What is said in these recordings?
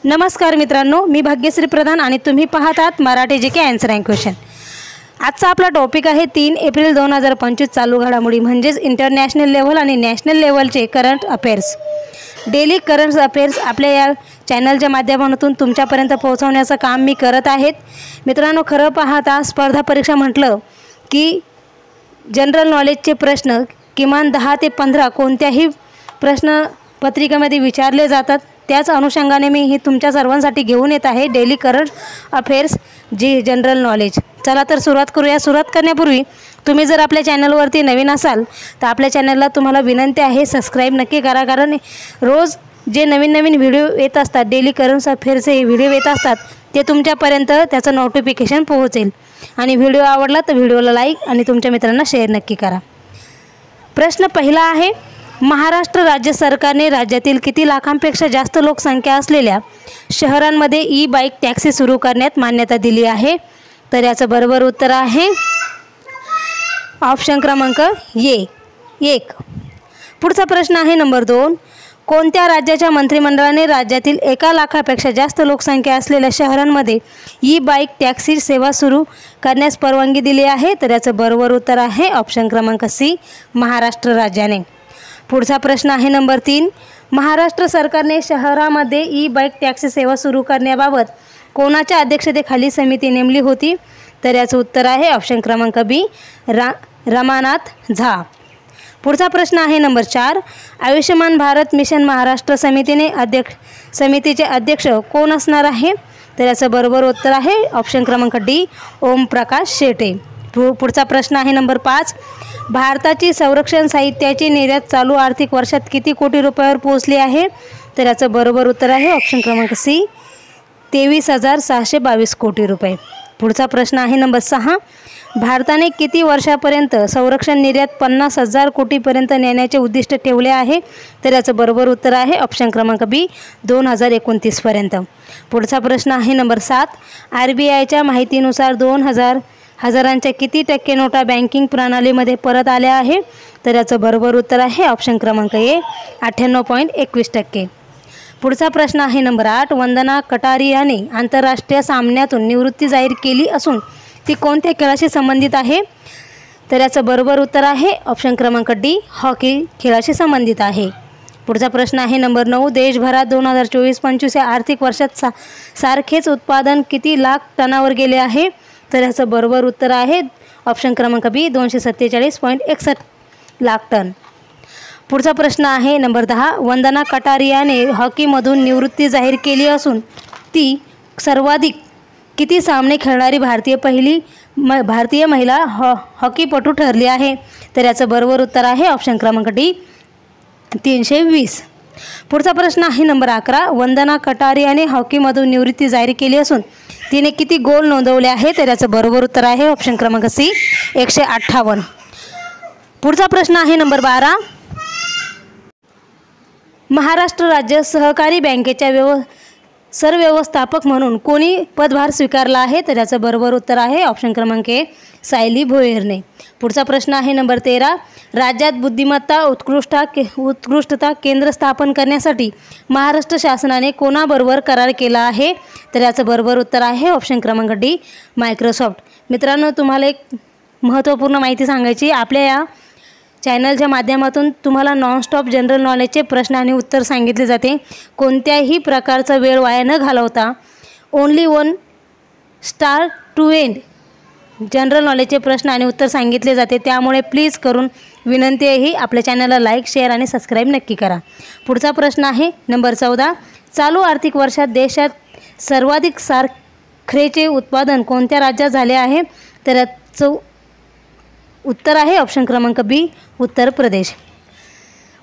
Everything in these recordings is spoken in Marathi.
नमस्कार मित्रांनो, मी भाग्यश्री प्रधान आणि तुम्ही पाहतात मराठी जी के आन्सर अँड क्वेश्चन। आजचा आपला टॉपिक आहे 3 एप्रिल 2025 चालू घडामोडी म्हणजेच इंटरनॅशनल लेवल आणि नॅशनल लेवलचे current affairs. Daily current affairs आपल्या या चॅनलच्या माध्यमातून तुमच्यापर्यंत पोहोचवण्याचं काम मी करत आहे। मित्रांनो, खरं पाहता स्पर्धा परीक्षा म्हटलं की जनरल नॉलेजचे प्रश्न किमान 10 ते 15 कोणत्याही प्रश्न पत्रिकेमध्ये विचारले जातात। त्याच अनुषंगाने मी हे तुमच्या सर्वांसाठी घेऊन येत आहे डेली करंट अफेअर्स जी जनरल नॉलेज। चला तर सुरुवात करूया। सुरुवात करण्यापूर्वी तुम्ही जर आपल्या चॅनलवरती नवीन असाल तर आपल्या चॅनलला तुम्हाला विनंती आहे सबस्क्राइब नक्की करा, कारण रोज जे नवीन व्हिडिओ येत असतात डेली करंट अफेअर्सचे व्हिडिओ येत असतात ते तुमच्यापर्यंत त्याचं नोटिफिकेशन पोहोचेल। आणि व्हिडिओ आवडला तर व्हिडिओला लाईक आणि तुमच्या मित्रांना शेअर नक्की करा। प्रश्न पहिला आहे, महाराष्ट्र राज्य सरकारने राज्यातील किती लाखांपेक्षा जास्त लोकसंख्या असलेल्या शहरांमध्ये ई बाईक टॅक्सी सुरू करण्यात मान्यता दिली आहे? तर याचं बरोबर उत्तर आहे ऑप्शन क्रमांक 1। पुढचा प्रश्न आहे नंबर 2, कोणत्या राज्याच्या मंत्रिमंडळाने राज्यातील 1 लाखापेक्षा जास्त लोकसंख्या असलेल्या शहरांमध्ये ई बाईक टॅक्सी सेवा सुरू करण्यास परवानगी दिली आहे? तर याचं बरोबर उत्तर आहे ऑप्शन क्रमांक सी, महाराष्ट्र राज्याने। पुढचा प्रश्न आहे नंबर 3, महाराष्ट्र सरकारने शहरामध्ये ई बाईक टॅक्सी सेवा सुरू करण्याबाबत कोणाच्या अध्यक्षतेखाली समिती नेमली होती? तर याचं उत्तर आहे ऑप्शन क्रमांक बी, रमानाथ झा। पुढचा प्रश्न आहे नंबर 4, आयुष्यमान भारत मिशन महाराष्ट्र समितीचे अध्यक्ष कोण असणार आहे? तर याचं बरोबर उत्तर आहे ऑप्शन क्रमांक डी, ओम प्रकाश शेटे। पुढचा प्रश्न आहे नंबर 5, भारताची संरक्षण साहित्याची निर्यात चालू आर्थिक वर्षात किती कोटी रुपयावर पोहोचली आहे? तर याचं बरोबर उत्तर आहे ऑप्शन क्रमांक सी, 23,622 कोटी रुपये। पुढचा प्रश्न आहे नंबर 6, भारताने किती वर्षापर्यंत संरक्षण निर्यात 50,000 कोटीपर्यंत नेण्याचे उद्दिष्ट ठेवले आहे? तर याचं बरोबर उत्तर आहे ऑप्शन क्रमांक बी, 2029 पर्यंत। पुढचा प्रश्न आहे नंबर 7, RBIच्या माहितीनुसार 2000 किती टक्के नोटा बँकिंग प्रणालीमध्ये परत आल्या आहे? तर याचं बरोबर उत्तर आहे ऑप्शन क्रमांक ए, 98.21%। पुढचा प्रश्न आहे नंबर 8, वंदना कटारियाने आंतरराष्ट्रीय सामन्यातून निवृत्ती जाहीर केली असून ती कोणत्या खेळाशी संबंधित आहे? तर याचं बरोबर उत्तर आहे ऑप्शन क्रमांक डी, हॉकी खेळाशी संबंधित आहे। पुढचा प्रश्न आहे नंबर 9, देशभरात 2024-25 या आर्थिक वर्षात सारखेच उत्पादन किती लाख टनावर गेले आहे? तर याचं बरोबर उत्तर आहे ऑप्शन क्रमांक बी, 247.61 लाख टन। पुढचा प्रश्न आहे नंबर 10, वंदना कटारियाने हॉकीमधून निवृत्ती जाहीर केली असून ती सर्वाधिक किती सामने खेळणारी भारतीय महिला हॉकीपटू ठरली आहे? तर याचं बरोबर उत्तर आहे ऑप्शन क्रमांक डी, 320। पुढचा प्रश्न आहे नंबर 11, वंदना कटारियाने हॉकीमधून निवृत्ती जाहीर केली असून तिने किती गोल नोंदवले आहे? तर याचं बरोबर उत्तर आहे ऑप्शन क्रमांक सी, 158। पुढचा प्रश्न आहे नंबर 12, महाराष्ट्र राज्य सहकारी बँकेच्या सरव्यवस्थापक म्हणून कोणी पदभार स्वीकारला आहे? तर याचं बरोबर उत्तर आहे ऑप्शन क्रमांक ए, सायली भोईरने। पुढचा प्रश्न आहे नंबर 13, राज्यात बुद्धिमत्ता उत्कृष्टता केंद्र स्थापन करण्यासाठी महाराष्ट्र शासनाने कोणाबरोबर करार केला आहे? तर याचं बरोबर उत्तर आहे ऑप्शन क्रमांक डी, मायक्रोसॉफ्ट। मित्रांनो, तुम्हाला एक महत्त्वपूर्ण माहिती सांगायची, आपल्या या चॅनलच्या माध्यमातून तुम्हाला नॉनस्टॉप जनरल नॉलेजचे प्रश्न आणि उत्तर सांगितले जाते। कोणत्याही प्रकारचा वेळ वाया न घालवता only 1 start to end general नॉलेजचे प्रश्न आणि उत्तर सांगितले जाते। त्यामुळे प्लीज करून विनंती आहे, आपल्या चॅनलला लाईक, शेअर आणि सबस्क्राईब नक्की करा। पुढचा प्रश्न आहे नंबर 14, चालू आर्थिक वर्षात देशात सर्वाधिक साखरेचे उत्पादन कोणत्या राज्यात झाले आहे? तर याचं उत्तर आहे ऑप्शन क्रमांक बी, उत्तर प्रदेश।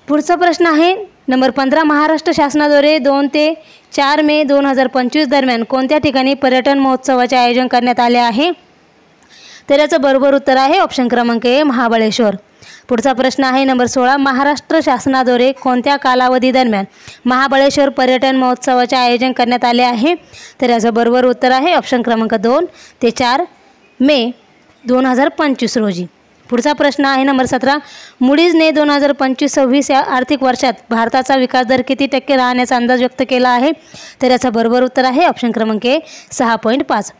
पुढचा प्रश्न आहे नंबर 15, महाराष्ट्र शासनाद्वारे 2 ते 4 मे 2025 दरम्यान कोणत्या ठिकाणी पर्यटन महोत्सवाचे आयोजन करण्यात आले आहे? तर याचं बरोबर उत्तर आहे ऑप्शन क्रमांक ए, महाबळेश्वर। पुढचा प्रश्न आहे नंबर 16, महाराष्ट्र शासनाद्वारे कोणत्या कालावधी दरम्यान महाबळेश्वर पर्यटन महोत्सवाचे आयोजन करण्यात आले आहे? तर याचं बरोबर उत्तर आहे ऑप्शन क्रमांक 2 ते 4 मे 2025 रोजी। पुढचा प्रश्न आहे नंबर 17. मूडीजने 2025-26 या आर्थिक वर्षात भारताचा विकास दर किती टक्के राहण्याचा अंदाज व्यक्त केला आहे? तर याचं बरोबर उत्तर आहे ऑप्शन क्रमांक 6.5.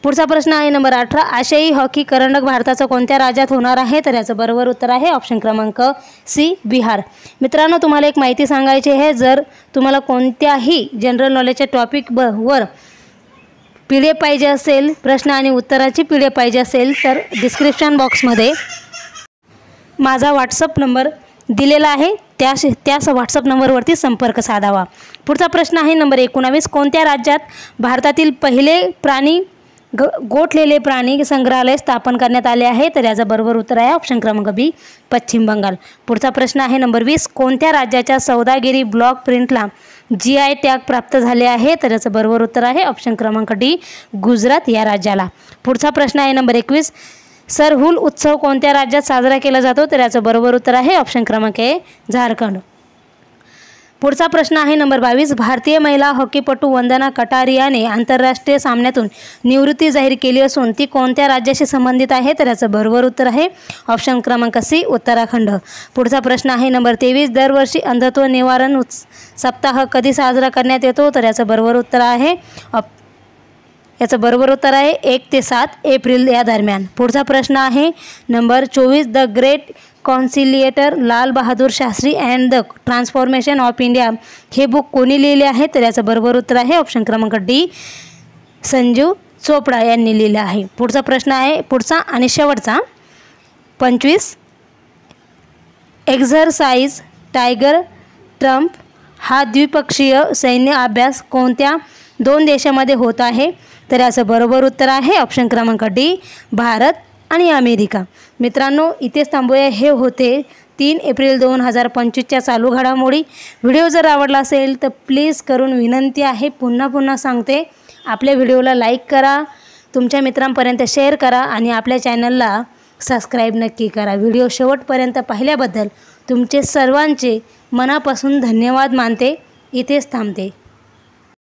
पुढचा प्रश्न आहे नंबर 18. आशियाई हॉकी करंडक भारताचा कोणत्या राज्यात होणार आहे? तर याचं बरोबर उत्तर आहे ऑप्शन क्रमांक सी, बिहार. मित्रांनो, तुम्हाला एक माहिती सांगायची आहे. जर तुम्हाला कोणत्याही जनरल नॉलेजच्या टॉपिक वर PDF पाहिजे असेल, प्रश्न आणि उत्तराची PDF पाहिजे असेल, तर डिस्क्रिप्शन बॉक्समध्ये माझा व्हॉट्सअप नंबर दिलेला आहे. त्याच व्हॉट्सअप नंबरवरती संपर्क साधावा. पुढचा प्रश्न आहे नंबर 19. कोणत्या राज्यात भारतातील पहिले गोठलेले प्राणी संग्रहालय स्थापन करण्यात आले आहे? तर याचं बरोबर उत्तर आहे ऑप्शन क्रमांक बी, पश्चिम बंगाल. पुढचा प्रश्न आहे नंबर 20. कोणत्या राज्याच्या सौदागिरी ब्लॉक प्रिंटला GI टॅग प्राप्त झाले आहे? तर याचं बरोबर उत्तर आहे ऑप्शन क्रमांक डी, गुजरात या राज्याला. पुढचा प्रश्न आहे नंबर 21. सरहुल उत्सव कोणत्या राज्यात साजरा केला जातो? तर याचं बरोबर उत्तर आहे ऑप्शन क्रमांक ए, झारखंड. पुढचा प्रश्न आहे नंबर 22. भारतीय महिला हॉकीपटू वंदना कटारियाने आंतरराष्ट्रीय सामन्यातून निवृत्ती जाहीर केली असून ती कोणत्या राज्याशी संबंधित आहे? तर याचं बरोबर उत्तर आहे ऑप्शन क्रमांक सी, उत्तराखंड. पुढचा प्रश्न आहे नंबर 23. दरवर्षी अंधत्व निवारण सप्ताह कधी साजरा करण्यात येतो? तर याचं बरोबर उत्तर आहे 1 ते 7 एप्रिल या दरम्यान. पुढचा प्रश्न आहे number 24. The great conciliator Lal Bahadur Shastri and the transformation of India हे बुक कोणी लिहिले आहे? तर याचं बरोबर उत्तर आहे ऑप्शन क्रमांक डी, संजीव चोपडा यांनी लिहिलं आहे. पुढचा प्रश्न आहे पुढचा आणि शेवटचा 25. एक्झरसाइज टायगर ट्रम्प हा द्विपक्षीय सैन्य अभ्यास कोणत्या 2 देशामध्ये होत आहे? तर याचं बरोबर उत्तर आहे ऑप्शन क्रमांक डी, भारत आणि अमेरिका. मित्रांनो, इथेच थांबूया. हे होते 3 एप्रिल 2025च्या चालू घडामोडी. व्हिडिओ जर आवडला असेल तर प्लीज करून विनंती आहे, पुन्हा सांगते, आपल्या व्हिडिओला लाईक करा, तुमच्या मित्रांपर्यंत शेअर करा आणि आपल्या चॅनलला सबस्क्राईब नक्की करा. व्हिडिओ शेवटपर्यंत पाहिल्याबद्दल तुमचे सर्वांचे मनापासून धन्यवाद मानते. इथेच थांबते.